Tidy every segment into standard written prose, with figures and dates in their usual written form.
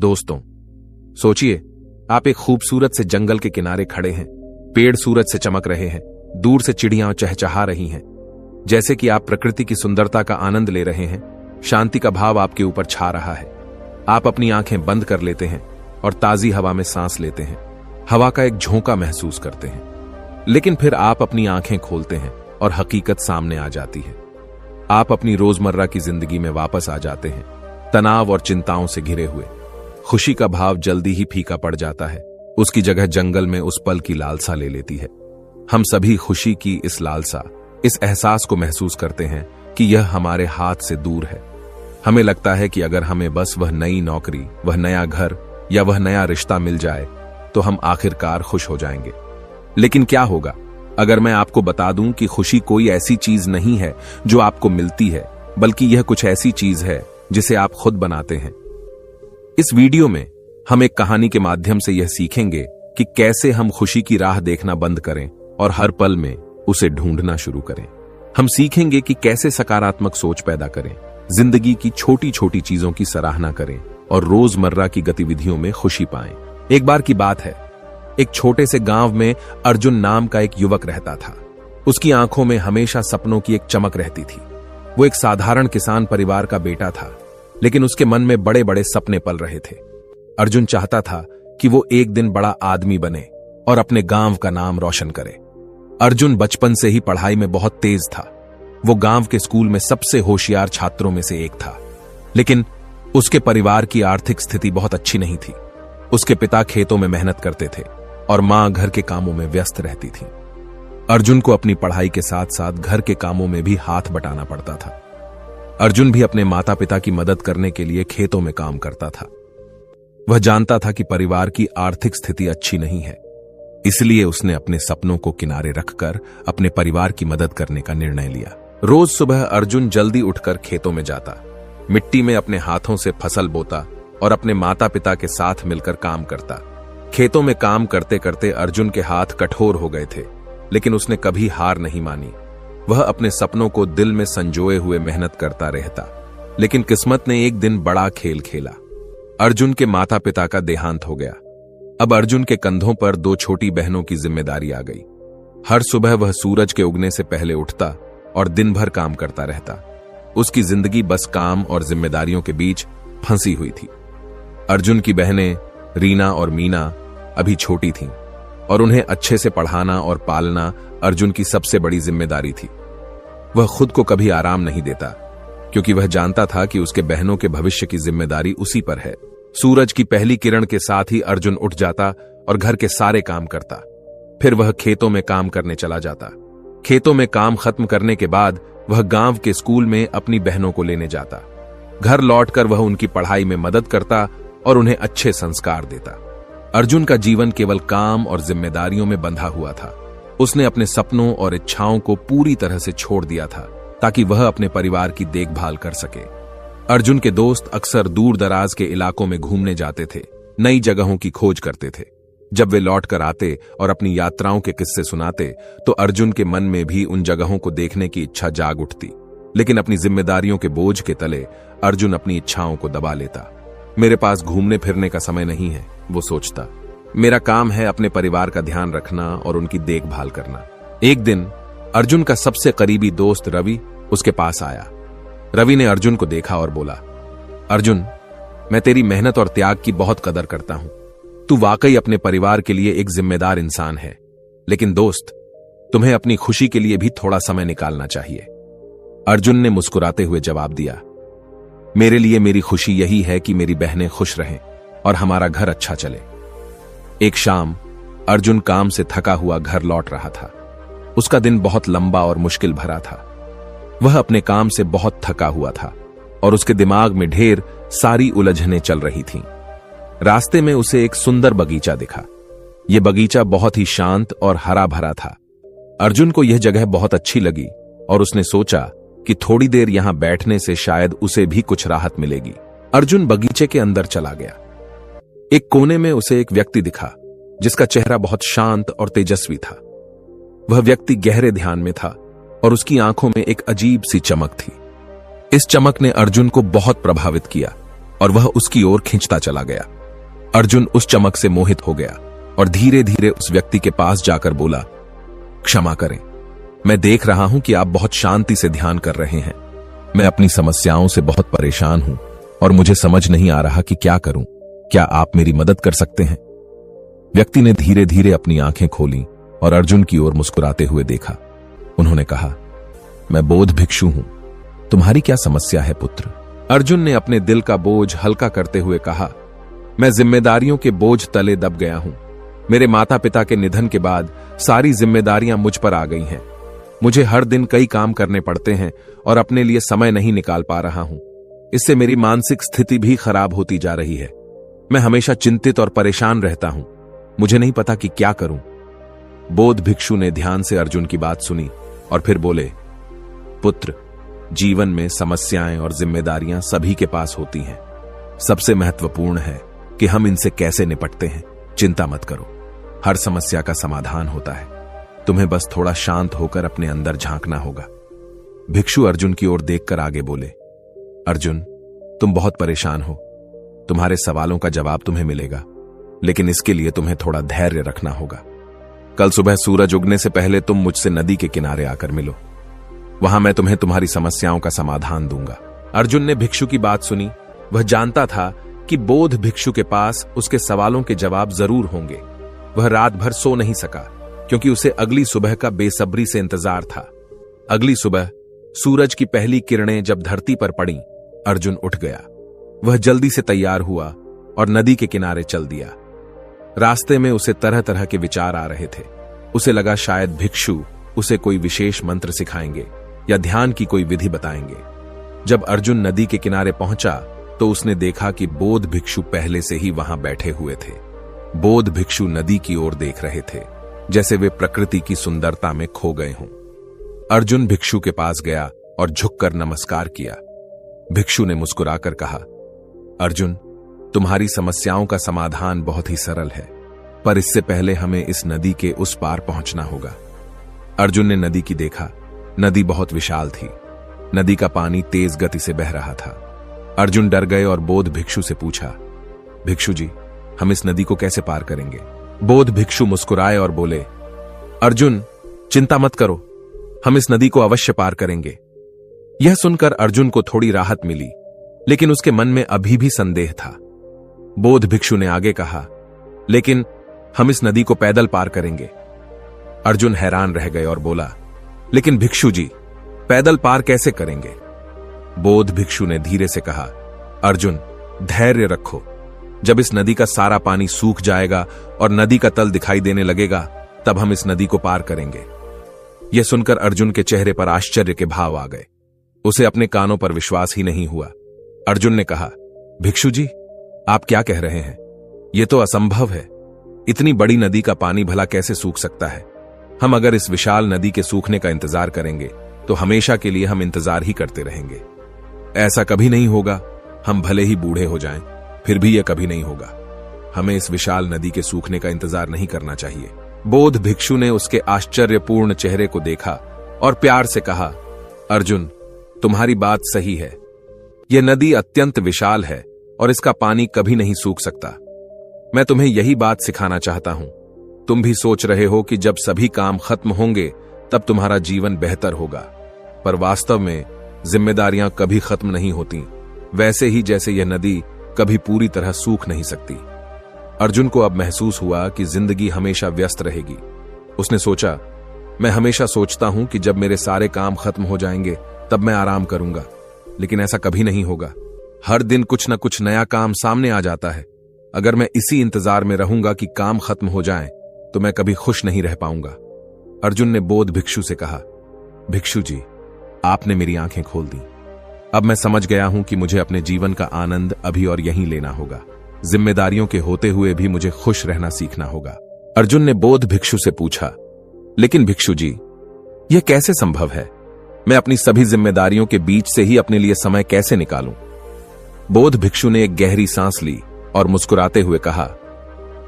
दोस्तों, सोचिए, आप एक खूबसूरत से जंगल के किनारे खड़े हैं। पेड़ सूरज से चमक रहे हैं, दूर से चिड़ियां चहचहा रही हैं। जैसे कि आप प्रकृति की सुंदरता का आनंद ले रहे हैं। शांति का भाव आपके ऊपर छा रहा है। आप अपनी आंखें बंद कर लेते हैं और ताजी हवा में सांस लेते हैं। हवा का एक झोंका महसूस करते हैं। लेकिन फिर आप अपनी आंखें खोलते हैं और हकीकत सामने आ जाती है। आप अपनी रोजमर्रा की जिंदगी में वापस आ जाते हैं, तनाव और चिंताओं से घिरे हुए। खुशी का भाव जल्दी ही फीका पड़ जाता है। उसकी जगह जंगल में उस पल की लालसा ले लेती है। हम सभी खुशी की इस लालसा, इस एहसास को महसूस करते हैं कि यह हमारे हाथ से दूर है। हमें लगता है कि अगर हमें बस वह नई नौकरी, वह नया घर या वह नया रिश्ता मिल जाए तो हम आखिरकार खुश हो जाएंगे। लेकिन क्या होगा अगर मैं आपको बता दूं कि खुशी कोई ऐसी चीज नहीं है जो आपको मिलती है, बल्कि यह कुछ ऐसी चीज है जिसे आप खुद बनाते हैं। इस वीडियो में हम एक कहानी के माध्यम से यह सीखेंगे कि कैसे हम खुशी की राह देखना बंद करें और हर पल में उसे ढूंढना शुरू करें। हम सीखेंगे कि कैसे सकारात्मक सोच पैदा करें, जिंदगी की छोटी छोटी चीजों की सराहना करें और रोजमर्रा की गतिविधियों में खुशी पाएं। एक बार की बात है, एक छोटे से गांव में अर्जुन नाम का एक युवक रहता था। उसकी आंखों में हमेशा सपनों की एक चमक रहती थी। वो एक साधारण किसान परिवार का बेटा था, लेकिन उसके मन में बड़े बड़े सपने पल रहे थे। अर्जुन चाहता था कि वो एक दिन बड़ा आदमी बने और अपने गांव का नाम रोशन करे। अर्जुन बचपन से ही पढ़ाई में बहुत तेज था। वो गांव के स्कूल में सबसे होशियार छात्रों में से एक था। लेकिन उसके परिवार की आर्थिक स्थिति बहुत अच्छी नहीं थी। उसके पिता खेतों में मेहनत करते थे और मां घर के कामों में व्यस्त रहती थी। अर्जुन को अपनी पढ़ाई के साथ साथ घर के कामों में भी हाथ बटाना पड़ता था। अर्जुन भी अपने माता पिता की मदद करने के लिए खेतों में काम करता था। वह जानता था कि परिवार की आर्थिक स्थिति अच्छी नहीं है, इसलिए उसने अपने सपनों को किनारे रखकर अपने परिवार की मदद करने का निर्णय लिया। रोज सुबह अर्जुन जल्दी उठकर खेतों में जाता, मिट्टी में अपने हाथों से फसल बोता और अपने माता पिता के साथ मिलकर काम करता। खेतों में काम करते करते अर्जुन के हाथ कठोर हो गए थे, लेकिन उसने कभी हार नहीं मानी। वह अपने सपनों को दिल में संजोए हुए मेहनत करता रहता। लेकिन किस्मत ने एक दिन बड़ा खेल खेला। अर्जुन के माता पिता का देहांत हो गया। अब अर्जुन के कंधों पर 2 छोटी बहनों की जिम्मेदारी आ गई। हर सुबह वह सूरज के उगने से पहले उठता और दिन भर काम करता रहता। उसकी जिंदगी बस काम और जिम्मेदारियों के बीच फंसी हुई थी। अर्जुन की बहनें रीना और मीना अभी छोटी थीं और उन्हें अच्छे से पढ़ाना और पालना अर्जुन की सबसे बड़ी जिम्मेदारी थी। वह खुद को कभी आराम नहीं देता, क्योंकि वह जानता था कि उसके बहनों के भविष्य की जिम्मेदारी उसी पर है। सूरज की पहली किरण के साथ ही अर्जुन उठ जाता और घर के सारे काम करता। फिर वह खेतों में काम करने चला जाता। खेतों में काम खत्म करने के बाद वह गांव के स्कूल में अपनी बहनों को लेने जाता। घर लौटकर वह उनकी पढ़ाई में मदद करता और उन्हें अच्छे संस्कार देता। अर्जुन का जीवन केवल काम और जिम्मेदारियों में बंधा हुआ था। उसने अपने सपनों और इच्छाओं को पूरी तरह से छोड़ दिया था ताकि वह अपने परिवार की देखभाल कर सके। अर्जुन के दोस्त अक्सर दूर दराज के इलाकों में घूमने जाते थे, नई जगहों की खोज करते थे। जब वे लौटकर आते और अपनी यात्राओं के किस्से सुनाते तो अर्जुन के मन में भी उन जगहों को देखने की इच्छा जाग उठती। लेकिन अपनी जिम्मेदारियों के बोझ के तले अर्जुन अपनी इच्छाओं को दबा लेता। मेरे पास घूमने फिरने का समय नहीं है, वो सोचता। मेरा काम है अपने परिवार का ध्यान रखना और उनकी देखभाल करना। एक दिन अर्जुन का सबसे करीबी दोस्त रवि उसके पास आया। रवि ने अर्जुन को देखा और बोला, अर्जुन, मैं तेरी मेहनत और त्याग की बहुत कदर करता हूं। तू वाकई अपने परिवार के लिए एक जिम्मेदार इंसान है। लेकिन दोस्त, तुम्हें अपनी खुशी के लिए भी थोड़ा समय निकालना चाहिए। अर्जुन ने मुस्कुराते हुए जवाब दिया, मेरे लिए मेरी खुशी यही है कि मेरी बहनें खुश रहें और हमारा घर अच्छा चले। एक शाम अर्जुन काम से थका हुआ घर लौट रहा था। उसका दिन बहुत लंबा और मुश्किल भरा था। वह अपने काम से बहुत थका हुआ था और उसके दिमाग में ढेर सारी उलझनें चल रही थीं। रास्ते में उसे एक सुंदर बगीचा दिखा। यह बगीचा बहुत ही शांत और हरा भरा था। अर्जुन को यह जगह बहुत अच्छी लगी और उसने सोचा कि थोड़ी देर यहां बैठने से शायद उसे भी कुछ राहत मिलेगी। अर्जुन बगीचे के अंदर चला गया। एक कोने में उसे एक व्यक्ति दिखा जिसका चेहरा बहुत शांत और तेजस्वी था। वह व्यक्ति गहरे ध्यान में था और उसकी आंखों में एक अजीब सी चमक थी। इस चमक ने अर्जुन को बहुत प्रभावित किया। और वह उसकी ओर खींचता चला गया। अर्जुन उस चमक से मोहित हो गया और धीरे धीरे उस व्यक्ति के पास जाकर बोला, क्षमा करें, मैं देख रहा हूं कि आप बहुत शांति से ध्यान कर रहे हैं। मैं अपनी समस्याओं से बहुत परेशान हूं और मुझे समझ नहीं आ रहा कि क्या करूं। क्या आप मेरी मदद कर सकते हैं? व्यक्ति ने धीरे धीरे अपनी आंखें खोली और अर्जुन की ओर मुस्कुराते हुए देखा। उन्होंने कहा, मैं बौद्ध भिक्षु हूं, तुम्हारी क्या समस्या है पुत्र? अर्जुन ने अपने दिल का बोझ हल्का करते हुए कहा, मैं जिम्मेदारियों के बोझ तले दब गया हूं। मेरे माता पिता के निधन के बाद सारी जिम्मेदारियां मुझ पर आ गई हैं। मुझे हर दिन कई काम करने पड़ते हैं और अपने लिए समय नहीं निकाल पा रहा हूं। इससे मेरी मानसिक स्थिति भी खराब होती जा रही है। मैं हमेशा चिंतित और परेशान रहता हूं। मुझे नहीं पता कि क्या करूं। बौद्ध भिक्षु ने ध्यान से अर्जुन की बात सुनी और फिर बोले, पुत्र, जीवन में समस्याएं और जिम्मेदारियां सभी के पास होती हैं। सबसे महत्वपूर्ण है कि हम इनसे कैसे निपटते हैं। चिंता मत करो, हर समस्या का समाधान होता है। तुम्हें बस थोड़ा शांत होकर अपने अंदर झांकना होगा। भिक्षु अर्जुन की ओर देखकर आगे बोले, अर्जुन, तुम बहुत परेशान हो। तुम्हारे सवालों का जवाब तुम्हें मिलेगा, लेकिन इसके लिए तुम्हें थोड़ा धैर्य रखना होगा। कल सुबह सूरज उगने से पहले तुम मुझसे नदी के किनारे आकर मिलो। वहां मैं तुम्हें तुम्हारी समस्याओं का समाधान दूंगा। अर्जुन ने भिक्षु की बात सुनी। वह जानता था कि बौद्ध भिक्षु के पास उसके सवालों के जवाब जरूर होंगे। वह रात भर सो नहीं सका क्योंकि उसे अगली सुबह का बेसब्री से इंतजार था। अगली सुबह सूरज की पहली किरणें जब धरती पर पड़ी, अर्जुन उठ गया। वह जल्दी से तैयार हुआ और नदी के किनारे चल दिया। रास्ते में उसे तरह तरह के विचार आ रहे थे। उसे लगा शायद भिक्षु उसे कोई विशेष मंत्र सिखाएंगे या ध्यान की कोई विधि बताएंगे। जब अर्जुन नदी के किनारे पहुंचा तो उसने देखा कि बौद्ध भिक्षु पहले से ही वहां बैठे हुए थे। बौद्ध भिक्षु नदी की ओर देख रहे थे, जैसे वे प्रकृति की सुंदरता में खो गए हों। अर्जुन भिक्षु के पास गया और झुककर नमस्कार किया। भिक्षु ने मुस्कुराकर कहा, अर्जुन, तुम्हारी समस्याओं का समाधान बहुत ही सरल है, पर इससे पहले हमें इस नदी के उस पार पहुंचना होगा। अर्जुन ने नदी की देखा। नदी बहुत विशाल थी। नदी का पानी तेज गति से बह रहा था। अर्जुन डर गए और बौद्ध भिक्षु से पूछा, भिक्षु जी, हम इस नदी को कैसे पार करेंगे? बौद्ध भिक्षु मुस्कुराए और बोले, अर्जुन, चिंता मत करो, हम इस नदी को अवश्य पार करेंगे। यह सुनकर अर्जुन को थोड़ी राहत मिली, लेकिन उसके मन में अभी भी संदेह था। बौद्ध भिक्षु ने आगे कहा, लेकिन हम इस नदी को पैदल पार करेंगे। अर्जुन हैरान रह गए और बोला, लेकिन भिक्षु जी, पैदल पार कैसे करेंगे? बौद्ध भिक्षु ने धीरे से कहा, अर्जुन, धैर्य रखो। जब इस नदी का सारा पानी सूख जाएगा और नदी का तल दिखाई देने लगेगा, तब हम इस नदी को पार करेंगे। यह सुनकर अर्जुन के चेहरे पर आश्चर्य के भाव आ गए। उसे अपने कानों पर विश्वास ही नहीं हुआ। अर्जुन ने कहा, भिक्षु जी, आप क्या कह रहे हैं? यह तो असंभव है। इतनी बड़ी नदी का पानी भला कैसे सूख सकता है? हम अगर इस विशाल नदी के सूखने का इंतजार करेंगे तो हमेशा के लिए हम इंतजार ही करते रहेंगे। ऐसा कभी नहीं होगा। हम भले ही बूढ़े हो जाएं, फिर भी यह कभी नहीं होगा। हमें इस विशाल नदी के सूखने का इंतजार नहीं करना चाहिए। बौद्ध भिक्षु ने उसके आश्चर्यपूर्ण चेहरे को देखा और प्यार से कहा, अर्जुन, तुम्हारी बात सही है। यह नदी अत्यंत विशाल है और इसका पानी कभी नहीं सूख सकता। मैं तुम्हें यही बात सिखाना चाहता हूं। तुम भी सोच रहे हो कि जब सभी काम खत्म होंगे तब तुम्हारा जीवन बेहतर होगा, पर वास्तव में जिम्मेदारियां कभी खत्म नहीं होती, वैसे ही जैसे यह नदी कभी पूरी तरह सूख नहीं सकती। अर्जुन को अब महसूस हुआ कि जिंदगी हमेशा व्यस्त रहेगी। उसने सोचा, मैं हमेशा सोचता हूं कि जब मेरे सारे काम खत्म हो जाएंगे तब मैं आराम करूंगा, लेकिन ऐसा कभी नहीं होगा। हर दिन कुछ न कुछ नया काम सामने आ जाता है। अगर मैं इसी इंतजार में रहूंगा कि काम खत्म हो जाए तो मैं कभी खुश नहीं रह पाऊंगा। अर्जुन ने बौद्ध भिक्षु से कहा, भिक्षु जी, आपने मेरी आंखें खोल दी। अब मैं समझ गया हूं कि मुझे अपने जीवन का आनंद अभी और यहीं लेना होगा। जिम्मेदारियों के होते हुए भी मुझे खुश रहना सीखना होगा। अर्जुन ने बौद्ध भिक्षु से पूछा, लेकिन भिक्षु जी, यह कैसे संभव है? मैं अपनी सभी जिम्मेदारियों के बीच से ही अपने लिए समय कैसे निकालूं? बौद्ध भिक्षु ने एक गहरी सांस ली और मुस्कुराते हुए कहा,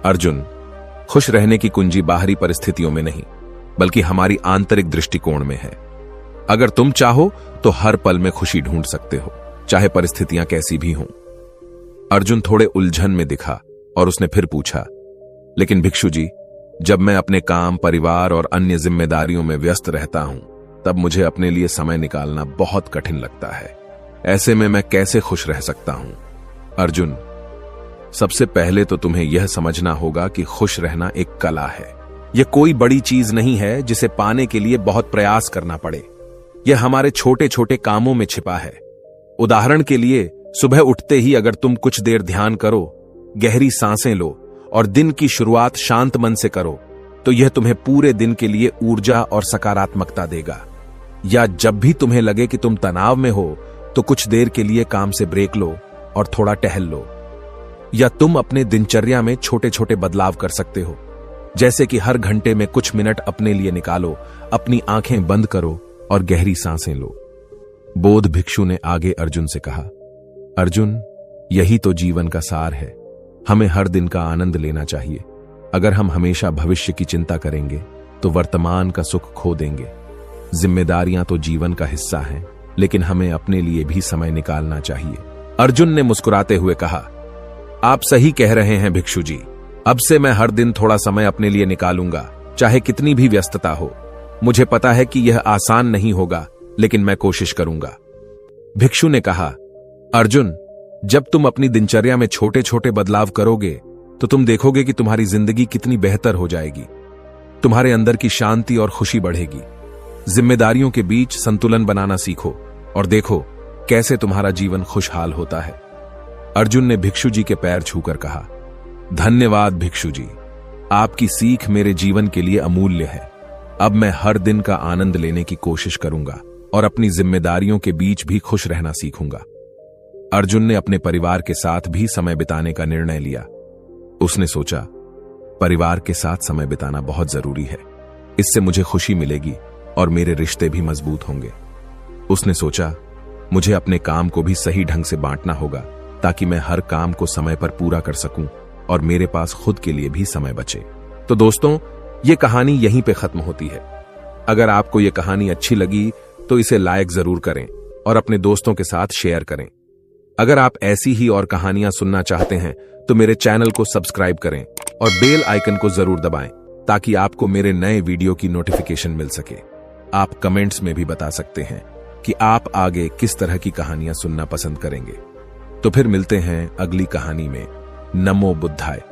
अर्जुन, खुश रहने की कुंजी बाहरी परिस्थितियों में नहीं, बल्कि हमारी आंतरिक दृष्टिकोण में है। अगर तुम चाहो तो हर पल में खुशी ढूंढ सकते हो, चाहे परिस्थितियां कैसी भी हों। अर्जुन थोड़े उलझन में दिखा और उसने फिर पूछा, लेकिन भिक्षु जी, जब मैं अपने काम, परिवार और अन्य जिम्मेदारियों में व्यस्त रहता हूं, तब मुझे अपने लिए समय निकालना बहुत कठिन लगता है। ऐसे में मैं कैसे खुश रह सकता हूं? अर्जुन, सबसे पहले तो तुम्हें यह समझना होगा कि खुश रहना एक कला है। यह कोई बड़ी चीज नहीं है जिसे पाने के लिए बहुत प्रयास करना पड़े। यह हमारे छोटे छोटे कामों में छिपा है। उदाहरण के लिए, सुबह उठते ही अगर तुम कुछ देर ध्यान करो, गहरी सांसें लो और दिन की शुरुआत शांत मन से करो, तो यह तुम्हें पूरे दिन के लिए ऊर्जा और सकारात्मकता देगा। या जब भी तुम्हें लगे कि तुम तनाव में हो, तो कुछ देर के लिए काम से ब्रेक लो और थोड़ा टहल लो। या तुम अपने दिनचर्या में छोटे छोटे बदलाव कर सकते हो, जैसे कि हर घंटे में कुछ मिनट अपने लिए निकालो, अपनी आंखें बंद करो और गहरी सांसें लो। बोध भिक्षु ने आगे अर्जुन से कहा, अर्जुन, यही तो जीवन का सार है। हमें हर दिन का आनंद लेना चाहिए। अगर हम हमेशा भविष्य की चिंता करेंगे तो वर्तमान का सुख खो देंगे। जिम्मेदारियां तो जीवन का हिस्सा हैं, लेकिन हमें अपने लिए भी समय निकालना चाहिए। अर्जुन ने मुस्कुराते हुए कहा, आप सही कह रहे हैं भिक्षु जी। अब से मैं हर दिन थोड़ा समय अपने लिए निकालूंगा, चाहे कितनी भी व्यस्तता हो। मुझे पता है कि यह आसान नहीं होगा, लेकिन मैं कोशिश करूंगा। भिक्षु ने कहा, अर्जुन, जब तुम अपनी दिनचर्या में छोटे छोटे बदलाव करोगे, तो तुम देखोगे कि तुम्हारी जिंदगी कितनी बेहतर हो जाएगी। तुम्हारे अंदर की शांति और खुशी बढ़ेगी। जिम्मेदारियों के बीच संतुलन बनाना सीखो और देखो कैसे तुम्हारा जीवन खुशहाल होता है। अर्जुन ने भिक्षु जी के पैर छूकर कहा, धन्यवाद भिक्षु जी, आपकी सीख मेरे जीवन के लिए अमूल्य है। अब मैं हर दिन का आनंद लेने की कोशिश करूंगा और अपनी जिम्मेदारियों के बीच भी खुश रहना सीखूंगा। अर्जुन ने अपने परिवार के साथ भी समय बिताने का निर्णय लिया। उसने सोचा, परिवार के साथ समय बिताना बहुत जरूरी है। इससे मुझे खुशी मिलेगी और मेरे रिश्ते भी मजबूत होंगे। उसने सोचा, मुझे अपने काम को भी सही ढंग से बांटना होगा, ताकि मैं हर काम को समय पर पूरा कर सकूं और मेरे पास खुद के लिए भी समय बचे। तो दोस्तों, ये कहानी यहीं पे खत्म होती है। अगर आपको ये कहानी अच्छी लगी तो इसे लाइक जरूर करें और अपने दोस्तों के साथ शेयर करें। अगर आप ऐसी ही और कहानियां सुनना चाहते हैं तो मेरे चैनल को सब्सक्राइब करें और बेल आइकन को जरूर दबाएं, ताकि आपको मेरे नए वीडियो की नोटिफिकेशन मिल सके। आप कमेंट्स में भी बता सकते हैं कि आप आगे किस तरह की कहानियां सुनना पसंद करेंगे। तो फिर मिलते हैं अगली कहानी में। नमो बुद्धाय।